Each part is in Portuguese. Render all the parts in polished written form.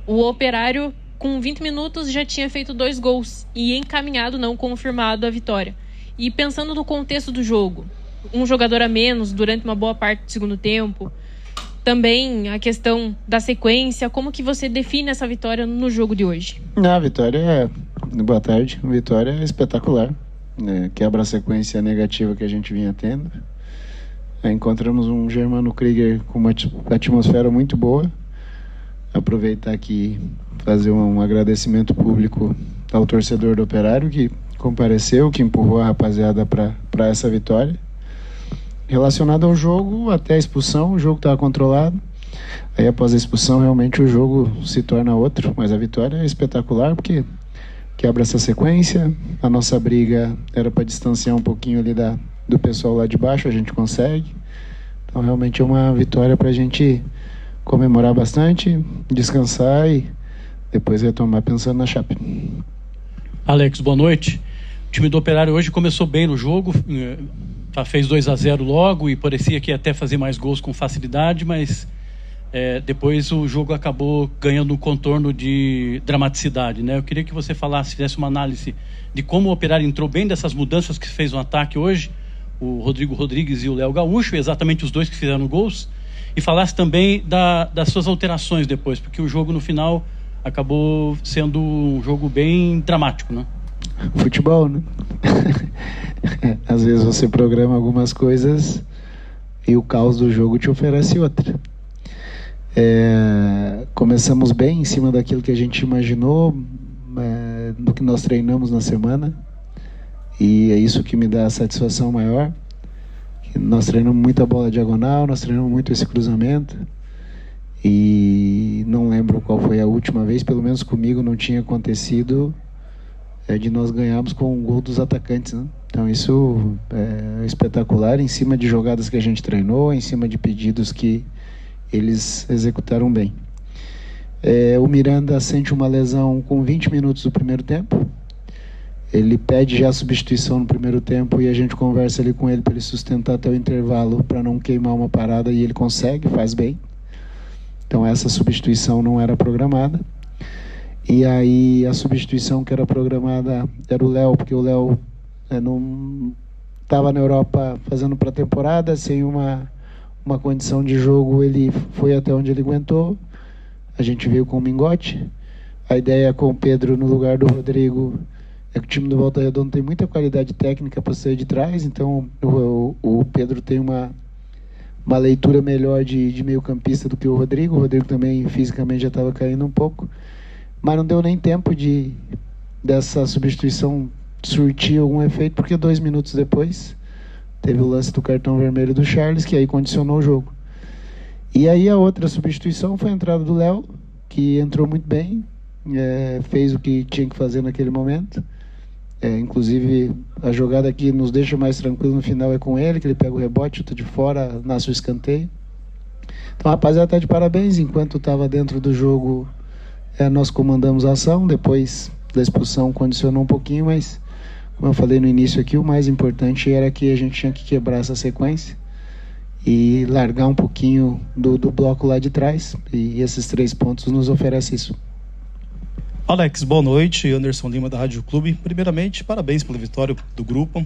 O Operário, com 20 minutos, já tinha feito 2 gols e encaminhado, não confirmado, a vitória. E pensando no contexto do jogo, um jogador a menos durante uma boa parte do segundo tempo, também a questão da sequência, como que você define essa vitória no jogo de hoje? A vitória é... Boa tarde. A vitória é espetacular. Quebra a sequência negativa que a gente vinha tendo. Encontramos um Germano Krieger com uma atmosfera muito boa. Aproveitar aqui, fazer um agradecimento público ao torcedor do Operário que compareceu, que empurrou a rapaziada para essa vitória. Relacionado ao jogo, até a expulsão, o jogo estava controlado. Aí após a expulsão, realmente o jogo se torna outro, mas a vitória é espetacular porque quebra essa sequência. A nossa briga era para distanciar um pouquinho ali do pessoal lá de baixo, a gente consegue. Então realmente é uma vitória para a gente comemorar bastante, descansar e depois retomar pensando na Chape. Alex, boa noite. O time do Operário hoje começou bem no jogo, fez 2-0 logo e parecia que ia até fazer mais gols com facilidade, mas depois o jogo acabou ganhando um contorno de dramaticidade, né? Eu queria que você fizesse uma análise de como o Operário entrou bem dessas mudanças que fez no ataque hoje, o Rodrigo Rodrigues e o Léo Gaúcho, exatamente os dois que fizeram gols, e falasse também das suas alterações depois, porque o jogo no final acabou sendo um jogo bem dramático, né? Futebol, né? Às vezes você programa algumas coisas e o caos do jogo te oferece outra. Começamos bem em cima daquilo que a gente imaginou, do que nós treinamos na semana, e é isso que me dá a satisfação maior. Nós treinamos muita bola diagonal, nós treinamos muito esse cruzamento, e não lembro qual foi a última vez, pelo menos comigo não tinha acontecido, de nós ganharmos com um gol dos atacantes, né? Então isso é espetacular, em cima de jogadas que a gente treinou, em cima de pedidos que eles executaram bem. O Miranda sente uma lesão com 20 minutos do primeiro tempo. Ele pede já a substituição no primeiro tempo e a gente conversa ali com ele para ele sustentar até o intervalo para não queimar uma parada, e ele consegue, faz bem. Então essa substituição não era programada. E aí a substituição que era programada era o Léo, porque o Léo não estava na Europa fazendo pré-temporada, sem uma condição de jogo, ele foi até onde ele aguentou. A gente veio com o Mingote. A ideia com o Pedro no lugar do Rodrigo é que o time do Volta Redonda tem muita qualidade técnica para sair de trás, então o Pedro tem uma leitura melhor de meio campista do que o Rodrigo. O Rodrigo também fisicamente já estava caindo um pouco, mas não deu nem tempo dessa substituição surtir algum efeito, porque 2 minutos depois teve o lance do cartão vermelho do Charles, que aí condicionou o jogo. E aí a outra substituição foi a entrada do Léo, que entrou muito bem, fez o que tinha que fazer naquele momento. Inclusive a jogada que nos deixa mais tranquilos no final é com ele, que ele pega o rebote, chuta de fora, nasce o escanteio. Então a rapaziada está de parabéns. Enquanto estava dentro do jogo, nós comandamos a ação. Depois da expulsão condicionou um pouquinho, mas como eu falei no início aqui, o mais importante era que a gente tinha que quebrar essa sequência e largar um pouquinho do bloco lá de trás, e esses 3 pontos nos oferecem isso. Alex, boa noite. Anderson Lima, da Rádio Clube. Primeiramente, parabéns pela vitória do grupo.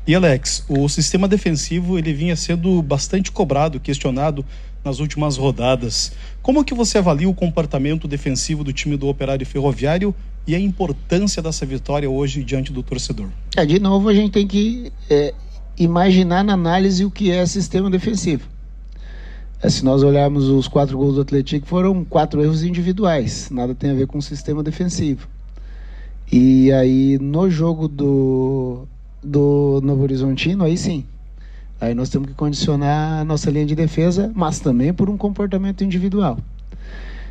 E Alex, o sistema defensivo ele vinha sendo bastante cobrado, questionado nas últimas rodadas. Como que você avalia o comportamento defensivo do time do Operário Ferroviário e a importância dessa vitória hoje diante do torcedor? De novo, a gente tem que imaginar na análise o que é sistema defensivo. Se nós olharmos os 4 gols do Atlético, foram 4 erros individuais, nada tem a ver com o sistema defensivo. E aí no jogo do Novo Horizontino, aí sim, aí nós temos que condicionar a nossa linha de defesa, mas também por um comportamento individual.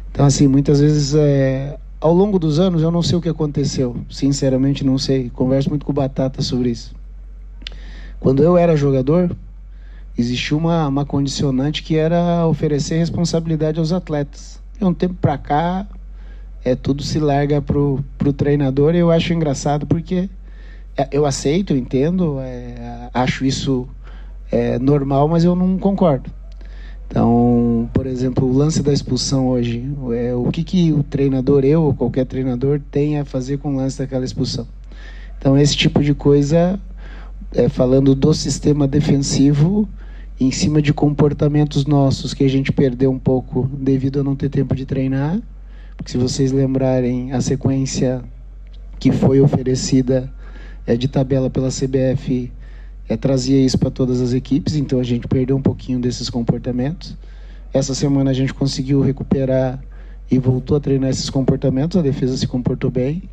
Então assim, muitas vezes ao longo dos anos eu não sei o que aconteceu, sinceramente não sei, converso muito com o Batata sobre isso. Quando eu era jogador, existia uma condicionante que era oferecer responsabilidade aos atletas. De um tempo para cá, tudo se larga pro treinador, e eu acho engraçado porque eu aceito, eu entendo, acho isso normal, mas eu não concordo. Então, por exemplo, o lance da expulsão hoje, o que o treinador, eu ou qualquer treinador, tem a fazer com o lance daquela expulsão. Então, esse tipo de coisa, falando do sistema defensivo, em cima de comportamentos nossos que a gente perdeu um pouco devido a não ter tempo de treinar, porque se vocês lembrarem, a sequência que foi oferecida de tabela pela CBF trazia isso para todas as equipes, então a gente perdeu um pouquinho desses comportamentos. Essa semana a gente conseguiu recuperar e voltou a treinar esses comportamentos, a defesa se comportou bem.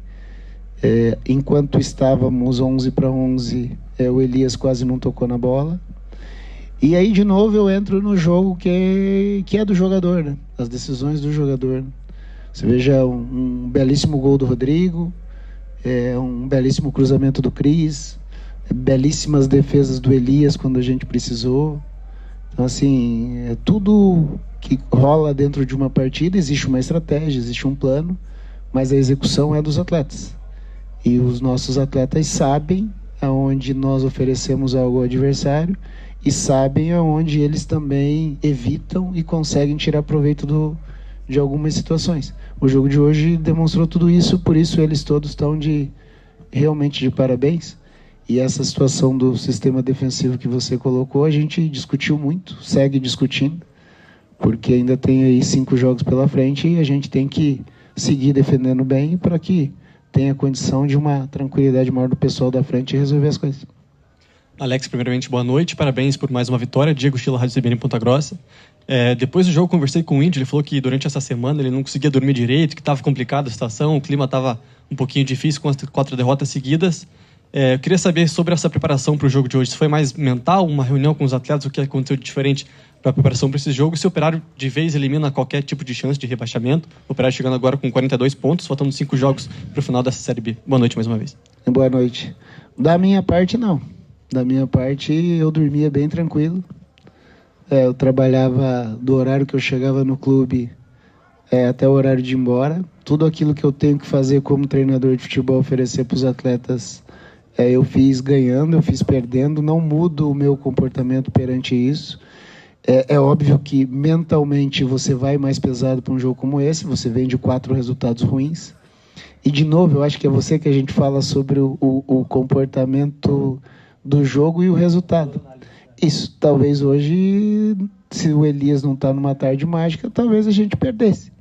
Enquanto estávamos 11-11, o Elias quase não tocou na bola. E aí, de novo, eu entro no jogo que é do jogador, né? As decisões do jogador. Você veja um belíssimo gol do Rodrigo, um belíssimo cruzamento do Cris, belíssimas defesas do Elias quando a gente precisou. Então, assim, tudo que rola dentro de uma partida, existe uma estratégia, existe um plano, mas a execução é dos atletas. E os nossos atletas sabem aonde nós oferecemos algo ao adversário e sabem aonde eles também evitam e conseguem tirar proveito de algumas situações. O jogo de hoje demonstrou tudo isso, por isso eles todos estão realmente de parabéns. E essa situação do sistema defensivo que você colocou, a gente discutiu muito, segue discutindo, porque ainda tem aí 5 jogos pela frente e a gente tem que seguir defendendo bem para que tenha condição de uma tranquilidade maior do pessoal da frente e resolver as coisas. Alex, primeiramente, boa noite, parabéns por mais uma vitória. Diego Chila, Rádio CBN em Ponta Grossa. Depois do jogo, conversei com o Índio, ele falou que durante essa semana ele não conseguia dormir direito, que estava complicada a situação, o clima estava um pouquinho difícil com as 4 derrotas seguidas. Eu queria saber sobre essa preparação para o jogo de hoje. Se foi mais mental, uma reunião com os atletas, o que aconteceu de diferente para a preparação para esse jogo? Se o Operário de vez elimina qualquer tipo de chance de rebaixamento, o Operário chegando agora com 42 pontos, faltando 5 jogos para o final dessa Série B. Boa noite mais uma vez. Boa noite. Da minha parte, não. Da minha parte, eu dormia bem tranquilo. Eu trabalhava do horário que eu chegava no clube até o horário de ir embora. Tudo aquilo que eu tenho que fazer como treinador de futebol, oferecer para os atletas, eu fiz ganhando, eu fiz perdendo. Não mudo o meu comportamento perante isso. É óbvio que mentalmente você vai mais pesado para um jogo como esse. Você vem de 4 resultados ruins. E, de novo, eu acho que é você que a gente fala sobre o comportamento do jogo e o resultado. Isso, talvez hoje, se o Elias não está numa tarde mágica, talvez a gente perdesse.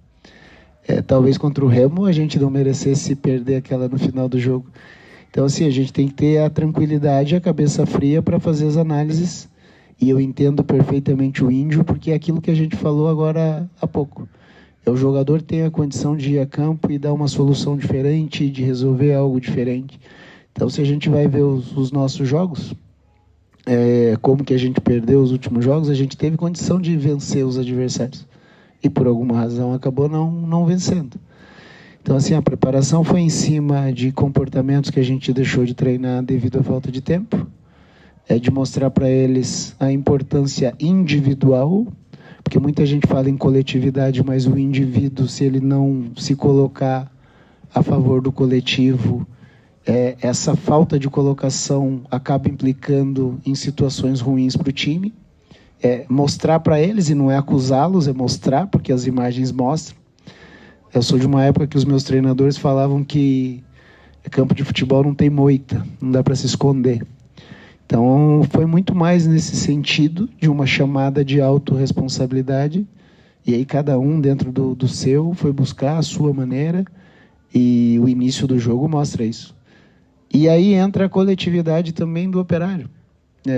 Talvez contra o Remo a gente não merecesse perder aquela no final do jogo. Então, assim, a gente tem que ter a tranquilidade, a cabeça fria para fazer as análises. E eu entendo perfeitamente o Índio, porque é aquilo que a gente falou agora há pouco. O jogador tem a condição de ir a campo e dar uma solução diferente, de resolver algo diferente. Então, se a gente vai ver os nossos jogos, como que a gente perdeu os últimos jogos, a gente teve condição de vencer os adversários. E, por alguma razão, acabou não vencendo. Então, assim, a preparação foi em cima de comportamentos que a gente deixou de treinar devido à falta de tempo, de mostrar para eles a importância individual, porque muita gente fala em coletividade, mas o indivíduo, se ele não se colocar a favor do coletivo, essa falta de colocação acaba implicando em situações ruins para o time. Mostrar para eles, e não é acusá-los, é mostrar, porque as imagens mostram. Eu sou de uma época que os meus treinadores falavam que campo de futebol não tem moita, não dá para se esconder. Então, foi muito mais nesse sentido de uma chamada de autorresponsabilidade, e aí cada um dentro do seu foi buscar a sua maneira, e o início do jogo mostra isso. E aí entra a coletividade também do Operário.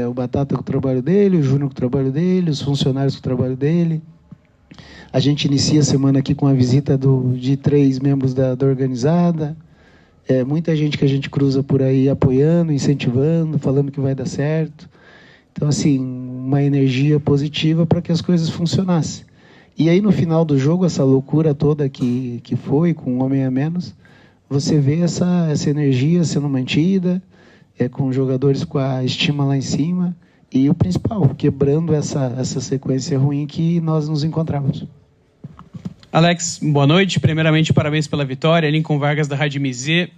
O Batata com o trabalho dele, o Júnior com o trabalho dele, os funcionários com o trabalho dele. A gente inicia a semana aqui com a visita de 3 membros da organizada. Muita gente que a gente cruza por aí apoiando, incentivando, falando que vai dar certo. Então, assim, uma energia positiva para que as coisas funcionassem. E aí, no final do jogo, essa loucura toda que foi, com um homem a menos, você vê essa energia sendo mantida, com jogadores com a estima lá em cima, e o principal, quebrando essa sequência ruim que nós nos encontrávamos. Alex, boa noite. Primeiramente, parabéns pela vitória. Lincoln Vargas, da Rádio MZ.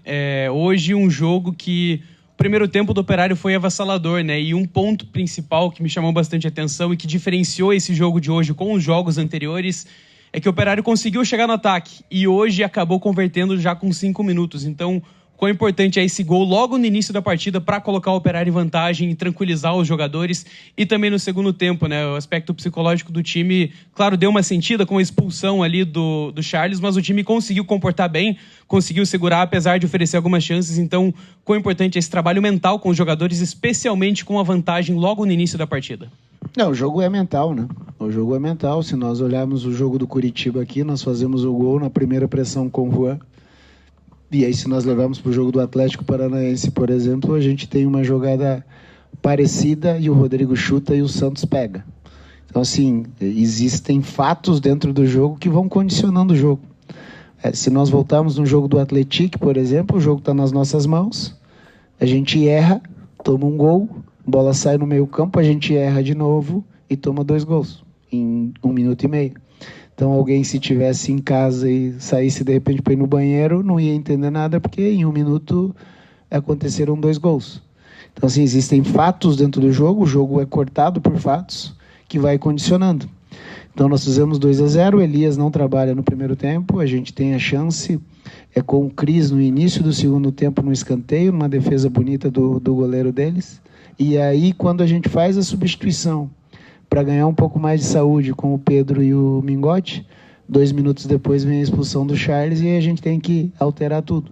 Hoje, um jogo que o primeiro tempo do Operário foi avassalador, né? E um ponto principal que me chamou bastante atenção e que diferenciou esse jogo de hoje com os jogos anteriores é que o Operário conseguiu chegar no ataque e hoje acabou convertendo já com 5 minutos. Então, quão importante é esse gol logo no início da partida para colocar o Operário em vantagem e tranquilizar os jogadores. E também no segundo tempo, né? O aspecto psicológico do time, claro, deu uma sentida com a expulsão ali do Charles, mas o time conseguiu comportar bem, conseguiu segurar, apesar de oferecer algumas chances. Então, quão importante é esse trabalho mental com os jogadores, especialmente com a vantagem logo no início da partida? Não, o jogo é mental, né? O jogo é mental. Se nós olharmos o jogo do Curitiba aqui, nós fazemos o gol na primeira pressão com o Juan. E aí, se nós levarmos para o jogo do Atlético Paranaense, por exemplo, a gente tem uma jogada parecida e o Rodrigo chuta e o Santos pega. Então, assim, existem fatos dentro do jogo que vão condicionando o jogo. Se nós voltarmos no jogo do Atlético, por exemplo, o jogo está nas nossas mãos, a gente erra, toma um gol, a bola sai no meio campo, a gente erra de novo e toma 2 gols em 1 minuto e meio. Então, alguém, se estivesse em casa e saísse de repente para ir no banheiro, não ia entender nada, porque em 1 minuto aconteceram 2 gols. Então, assim, existem fatos dentro do jogo, o jogo é cortado por fatos que vai condicionando. Então, nós fizemos 2-0, o Elias não trabalha no primeiro tempo, a gente tem a chance, com o Cris no início do segundo tempo no escanteio, numa defesa bonita do goleiro deles. E aí, quando a gente faz a substituição para ganhar um pouco mais de saúde com o Pedro e o Mingote, 2 minutos depois vem a expulsão do Charles e aí a gente tem que alterar tudo.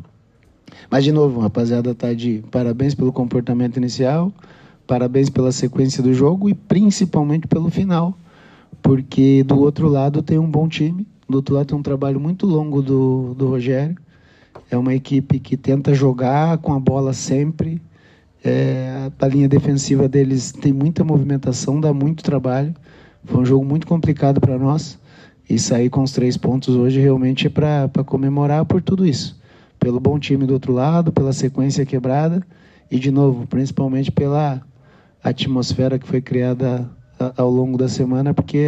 Mas, de novo, rapaziada, tá de parabéns pelo comportamento inicial, parabéns pela sequência do jogo e principalmente pelo final, porque do outro lado tem um bom time, do outro lado tem um trabalho muito longo do Rogério, é uma equipe que tenta jogar com a bola sempre. A linha defensiva deles tem muita movimentação, dá muito trabalho. Foi um jogo muito complicado para nós e sair com os 3 pontos hoje realmente é para comemorar por tudo isso, pelo bom time do outro lado, pela sequência quebrada e, de novo, principalmente pela atmosfera que foi criada ao longo da semana, porque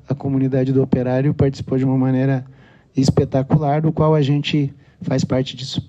a comunidade do Operário participou de uma maneira espetacular, do qual a gente faz parte disso.